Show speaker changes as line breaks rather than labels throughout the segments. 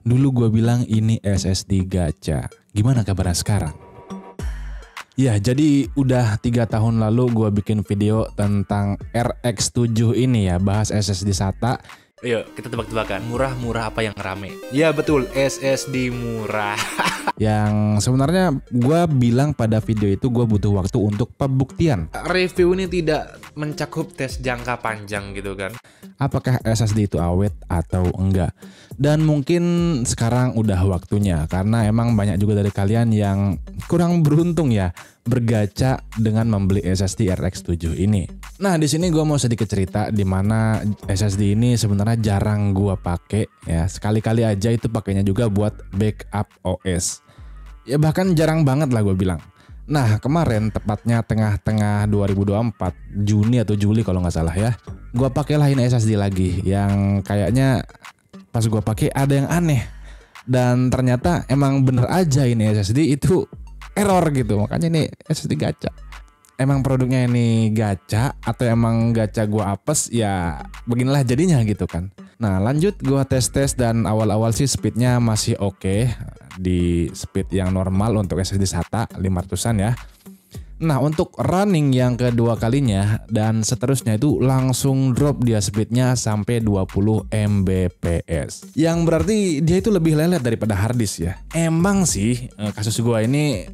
Dulu gue bilang ini SSD gacha. Gimana kabarnya sekarang? Ya, jadi udah 3 tahun lalu gue bikin video tentang RX7 ini ya, bahas SSD SATA.
Yuk, kita tebak-tebakan. Murah-murah apa yang rame? Ya betul, SSD murah.
Yang sebenarnya gue bilang pada video itu gue butuh waktu untuk pembuktian.
Review ini tidak mencakup tes jangka panjang gitu kan.
Apakah SSD itu awet atau enggak. Dan mungkin sekarang udah waktunya, karena emang banyak juga dari kalian yang kurang beruntung ya bergacha dengan membeli SSD RX7 ini. Nah, di sini gue mau sedikit cerita di mana SSD ini sebenarnya jarang gue pakai ya. Sekali-kali aja itu pakainya juga buat backup OS. Ya bahkan jarang banget lah gue bilang. Nah, kemarin tepatnya tengah-tengah 2024, Juni atau Juli kalau nggak salah ya, gue pakailah ini SSD lagi yang kayaknya pas gue pakai ada yang aneh. Dan ternyata emang bener aja ini SSD itu error gitu, makanya ini SSD gacha. Emang produknya ini gacha atau emang gacha gue apes, ya beginilah jadinya gitu kan. Nah lanjut gue tes dan awal-awal sih speednya masih oke. Di speed yang normal untuk SSD SATA 500an ya. Nah untuk running yang kedua kalinya dan seterusnya itu langsung drop dia speednya sampai 20 Mbps. Yang berarti dia itu lebih lelet daripada harddisk ya. Emang sih kasus gue ini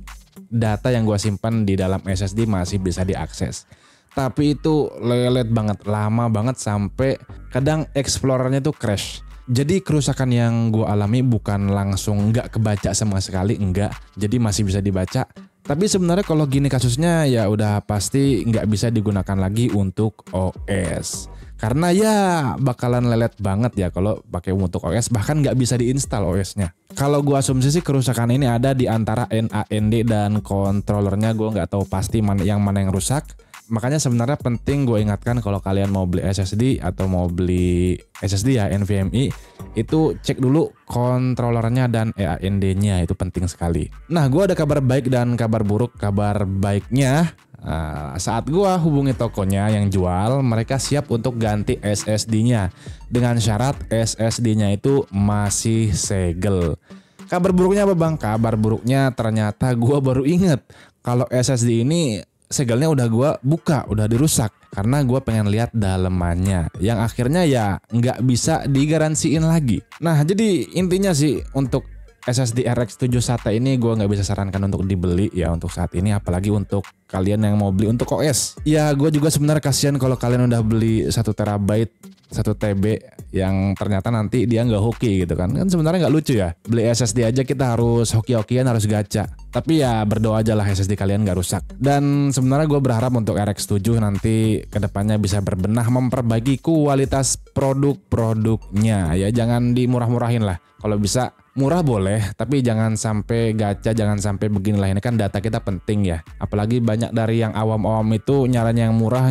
data yang gue simpan di dalam SSD masih bisa diakses. Tapi itu lelet banget, lama banget sampai kadang explorernya tuh crash. Jadi kerusakan yang gue alami bukan langsung nggak kebaca sama sekali, enggak. Jadi masih bisa dibaca. Tapi sebenarnya kalau gini kasusnya ya udah pasti nggak bisa digunakan lagi untuk OS. Karena ya bakalan lelet banget ya kalau pakai untuk OS, bahkan nggak bisa diinstal OS-nya. Kalau gue asumsi sih kerusakan ini ada di antara NAND dan controllernya, gue nggak tahu pasti mana yang rusak. Makanya sebenarnya penting gue ingatkan kalau kalian mau beli SSD atau mau beli SSD ya NVMe, itu cek dulu controllernya dan NAND-nya, itu penting sekali. Nah gue ada kabar baik dan kabar buruk. Kabar baiknya saat gue hubungi tokonya yang jual, mereka siap untuk ganti SSD-nya dengan syarat SSD-nya itu masih segel. Kabar buruknya apa bang? Kabar buruknya ternyata gue baru inget kalau SSD ini segelnya udah gue buka, udah dirusak karena gue pengen lihat dalemannya, yang akhirnya ya nggak bisa digaransiin lagi. Nah jadi intinya sih untuk SSD RX7 SATA ini gue nggak bisa sarankan untuk dibeli ya untuk saat ini, apalagi untuk kalian yang mau beli untuk OS. Ya gue juga sebenarnya kasihan kalau kalian udah beli 1 terabyte 1 TB yang ternyata nanti dia nggak hoki gitu kan. Kan sebenarnya nggak lucu ya. Beli SSD aja kita harus hoki-hokian, harus gacha. Tapi ya berdoa aja lah SSD kalian nggak rusak. Dan sebenarnya gue berharap untuk RX7 nanti kedepannya bisa berbenah memperbaiki kualitas produk-produknya. Ya jangan dimurah-murahin lah. Kalau bisa murah boleh, tapi jangan sampai gacha, jangan sampai beginilah. Ini kan data kita penting ya. Apalagi banyak dari yang awam-awam itu nyalanya yang murah,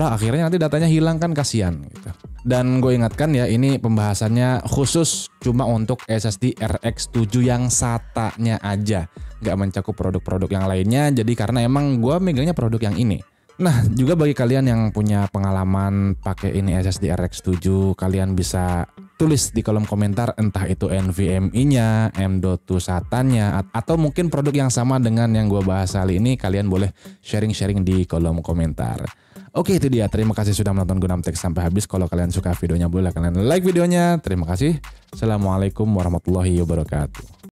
akhirnya nanti datanya hilang kan, kasihan gitu. Dan gue ingatkan ya, ini pembahasannya khusus cuma untuk SSD RX7 yang SATA-nya aja, nggak mencakup produk-produk yang lainnya. Jadi karena emang gue megangnya produk yang ini. Nah juga bagi kalian yang punya pengalaman pakai ini SSD RX7, kalian bisa tulis di kolom komentar entah itu NVMe-nya, M.2 SATA-nya, atau mungkin produk yang sama dengan yang gue bahas kali ini. Kalian boleh sharing-sharing di kolom komentar. Oke itu dia, terima kasih sudah menonton Gunam Tech sampai habis. Kalau kalian suka videonya boleh kalian like videonya. Terima kasih. Assalamualaikum warahmatullahi wabarakatuh.